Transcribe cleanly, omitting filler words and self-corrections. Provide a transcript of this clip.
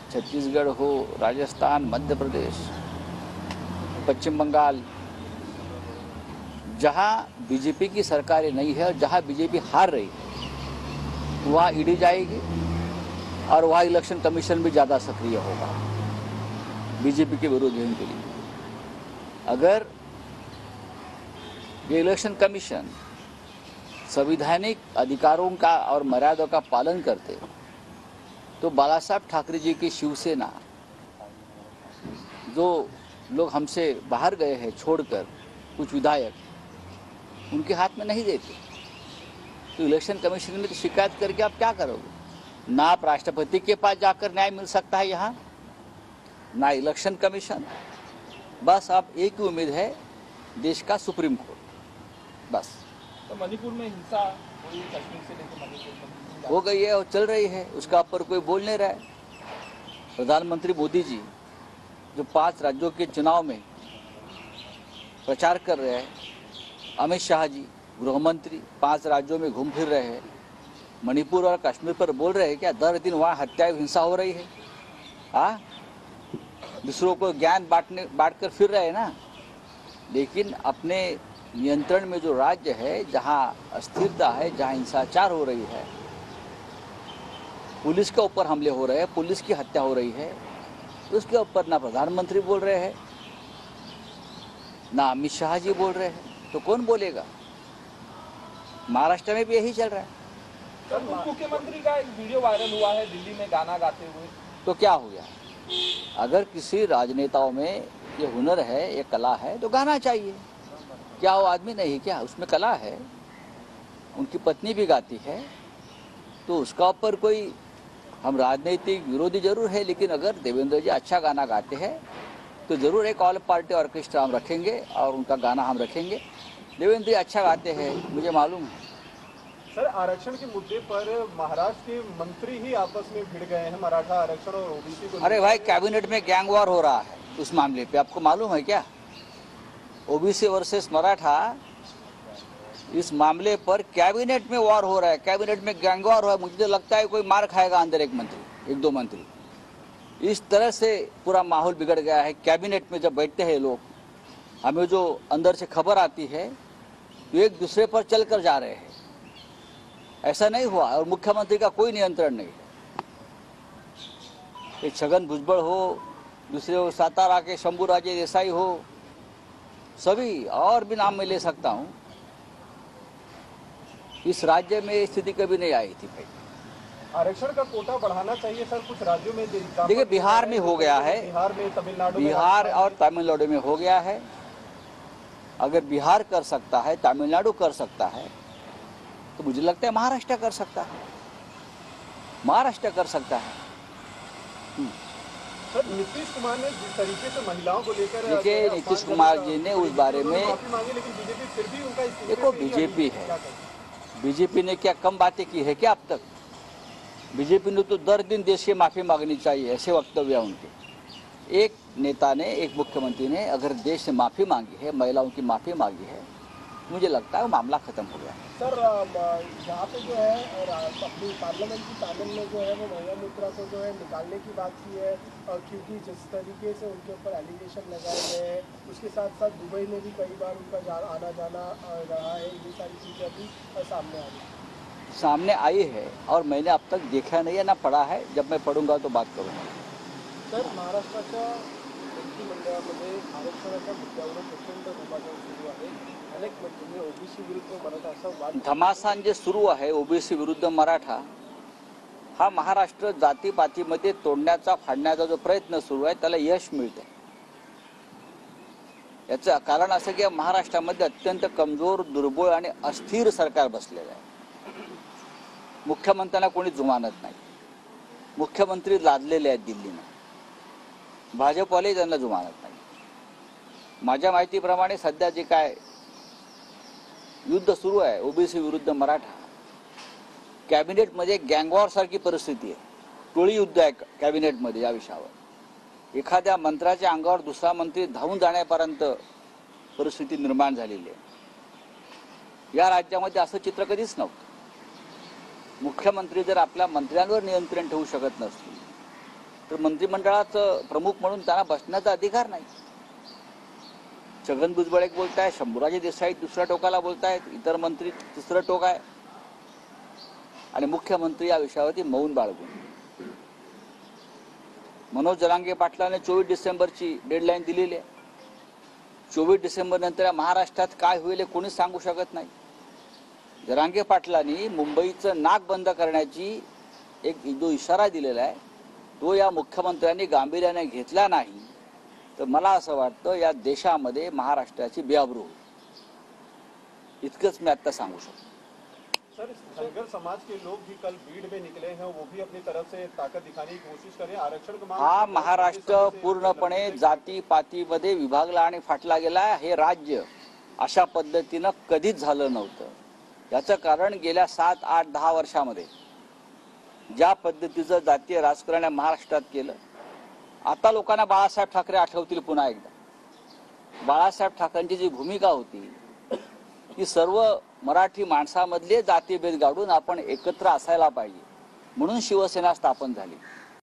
छत्तीसगढ़ हो, राजस्थान, मध्य प्रदेश, पश्चिम बंगाल, जहां बीजेपी की सरकारें नहीं है और जहां बीजेपी हार रही है वहां ईडी जाएगी और वहां इलेक्शन कमीशन भी ज़्यादा सक्रिय होगा बीजेपी के विरोधियों के लिए। अगर ये इलेक्शन कमीशन संवैधानिक अधिकारों का और मर्यादा का पालन करते तो बाला साहब ठाकरे जी की शिवसेना, जो लोग हमसे बाहर गए हैं छोड़कर, कुछ विधायक, उनके हाथ में नहीं देते। तो इलेक्शन कमीशन में तो शिकायत करके आप क्या करोगे? ना आप राष्ट्रपति के पास जाकर न्याय मिल सकता है यहाँ, ना इलेक्शन कमीशन। बस आप एक ही उम्मीद है, देश का सुप्रीम कोर्ट। बस। तो मणिपुर में हिंसा हुई, कश्मीर से लेकर मणिपुर में हो गई है और चल रही है, उसका ऊपर कोई बोल नहीं रहा है। प्रधानमंत्री मोदी जी जो 5 राज्यों के चुनाव में प्रचार कर रहे हैं, अमित शाह जी गृह मंत्री 5 राज्यों में घूम फिर रहे हैं, मणिपुर और कश्मीर पर बोल रहे हैं क्या? दर दिन वहाँ हत्या हिंसा हो रही है। हाँ, दूसरों को ज्ञान बांटकर फिर रहे हैं ना। लेकिन अपने नियंत्रण में जो राज्य है, जहाँ अस्थिरता है, जहाँ हिंसाचार हो रही है, पुलिस के ऊपर हमले हो रहे हैं, पुलिस की हत्या हो रही है, उसके ऊपर ना प्रधानमंत्री बोल रहे हैं, ना अमित शाह जी बोल रहे हैं, तो कौन बोलेगा? महाराष्ट्र में भी यही चल रहा है। सर, मुख्यमंत्री का एक वीडियो वायरल हुआ है दिल्ली में गाना गाते हुए। तो क्या हो गया? अगर किसी राजनेताओं में ये हुनर है, ये कला है, तो गाना चाहिए। क्या वो आदमी नहीं क्या? उसमें कला है, उनकी पत्नी भी गाती है, तो उसका ऊपर कोई, हम राजनीतिक विरोधी जरूर है, लेकिन अगर देवेंद्र जी अच्छा गाना गाते हैं तो जरूर एक ऑल पार्टी ऑर्केस्ट्रा हम रखेंगे और उनका गाना हम रखेंगे। देवेंद्र जी अच्छा गाते हैं, मुझे मालूम है। सर, आरक्षण के मुद्दे पर महाराष्ट्र के मंत्री ही आपस में भिड़ गए हैं, मराठा आरक्षण और ओबीसी को। अरे भाई, कैबिनेट में गैंग वॉर हो रहा है उस मामले पे, आपको मालूम है क्या? ओबीसी वर्सेस मराठा, इस मामले पर कैबिनेट में वॉर हो रहा है, कैबिनेट में गैंग वॉर हो रहा है। मुझे लगता है कोई मार खाएगा अंदर, एक मंत्री, 1-2 मंत्री। इस तरह से पूरा माहौल बिगड़ गया है। कैबिनेट में जब बैठते हैं लोग, हमें जो अंदर से खबर आती है तो एक दूसरे पर चल कर जा रहे हैं। ऐसा नहीं हुआ और मुख्यमंत्री का कोई नियंत्रण नहीं है। एक छगन भुजबल हो, दूसरे हो सातारा के शंभू राजे देसाई हो, सभी और भी नाम मैं ले सकता हूँ। इस राज्य में स्थिति कभी नहीं आई थी भाई। आरक्षण का कोटा बढ़ाना चाहिए सर, कुछ राज्यों में। देखिए, बिहार में हो गया है, बिहार में, तमिलनाडु, बिहार और तमिलनाडु में हो गया है। अगर बिहार कर सकता है, तमिलनाडु कर सकता है, तो मुझे लगता है महाराष्ट्र कर सकता है, महाराष्ट्र कर सकता है। सर, नीतीश कुमार ने जिस तरीके से महिलाओं को लेकर, देखिए, नीतीश कुमार जी ने उस बारे में माफी मांगी, लेकिन बीजेपी फिर भी उनका, देखो बीजेपी है, बीजेपी ने क्या कम बातें की है क्या अब तक? बीजेपी ने तो दर दिन देश की माफी मांगनी चाहिए, ऐसे वक्तव्य उनके। एक नेता ने, एक मुख्यमंत्री ने अगर देश से माफी मांगी है, महिलाओं की माफी मांगी है, मुझे लगता है वो मामला खत्म हो गया है। सर, यहाँ पे जो है अपनी पार्लियामेंट की पैनल में जो है वो महिला मित्रा को जो है निकालने की बात की है, क्योंकि जिस तरीके से उनके ऊपर एलिगेशन लगाए गए हैं, उसके साथ साथ दुबई में भी कई बार उनका आना जाना रहा है, ये सारी चीज़ें अभी सामने आई है और मैंने अब तक देखा नहीं है ना पढ़ा है। जब मैं पढ़ूंगा तो बात करूँगा। सर, महाराष्ट्राच्या मंत्रिमंडळामध्ये आरक्षणाच्या मुद्द्यावर प्रचंड घमासान सुरू आहे. अनेक म्हणजे ओबीसी विरुद्ध मराठा असा वाद, घमासान जे सुरू आहे ओबीसी विरुद्ध मराठा, हा महाराष्ट्र जातीपातीमध्ये तोडण्याचा, फाडण्याचा जो प्रयत्न सुरू आहे त्याला यश मिळते. याचं कारण असं की महाराष्ट्रामध्ये अत्यंत कमजोर, दुर्बळ आणि अस्थिर सरकार बसलेलं आहे. मुख्यमंत्र्यांना कोणी जुमानत नाही. मुख्यमंत्री लादलेले आहेत दिल्लीने, भाजपवाले त्यांना जुमानत नाही. माझ्या माहितीप्रमाणे सध्या जे काय युद्ध सुरू आहे ओबीसी विरुद्ध मराठा, कॅबिनेटमध्ये गँगवॉर सारखी परिस्थिती आहे. टोळी युद्ध आहे कॅबिनेटमध्ये या विषयावर. एखाद्या मंत्र्याच्या अंगावर दुसरा मंत्री धावून जाण्यापर्यंत परिस्थिती निर्माण झालेली आहे. या राज्यामध्ये असं चित्र कधीच नव्हतं. मुख्यमंत्री जर आपल्या मंत्र्यांवर नियंत्रण ठेवू शकत नसतील, तर मंत्रिमंडळाचं प्रमुख म्हणून त्यांना बसण्याचा अधिकार नाही. छगन भुजबळ एक बोलताय, शंभूराजे देसाई दुसऱ्या टोकाला बोलतायत, इतर मंत्री तिसरं टोक आहे आणि मुख्यमंत्री या विषयावरती मौन बाळगून. मनोज जरांगे पाटलाने 24 डिसेंबरची डेडलाईन दिलेली आहे. 24 डिसेंबर नंतर या महाराष्ट्रात काय होईल हे कोणीच सांगू शकत नाही. जरांगे पाटलांनी मुंबईचं नाक बंद करण्याची एक जो इशारा दिलेला आहे तो या मुख्यमंत्र्यांनी गांभीर्याने घेतला नाही तर मला असं वाटतं या देशामध्ये महाराष्ट्राची बेआबरू होईल. इतकंच मी आता सांगू शकतो. सर, धनगर समाज के लोग भी कल भीड़ में निकले हैं, वो भी अपनी तरफ से ताकत दिखाने की कोशिश करें. आरक्षण की मांग हा महाराष्ट्र पूर्णपणे जातीपातीमध्ये विभागला आणि फाटला गेला. हे राज्य अशा पद्धतीनं कधीच झालं नव्हतं. याचं कारण गेल्या 7, 8, 10 वर्षामध्ये ज्या पद्धतीचं जातीय राजकारण महाराष्ट्रात केलं. आता लोकांना बाळासाहेब ठाकरे आठवतील पुन्हा एकदा. बाळासाहेब ठाकरेंची जी भूमिका होती की सर्व मराठी माणसामधले जातीभेद गाडून आपण एकत्र असायला पाहिजे म्हणून शिवसेना स्थापन झाली.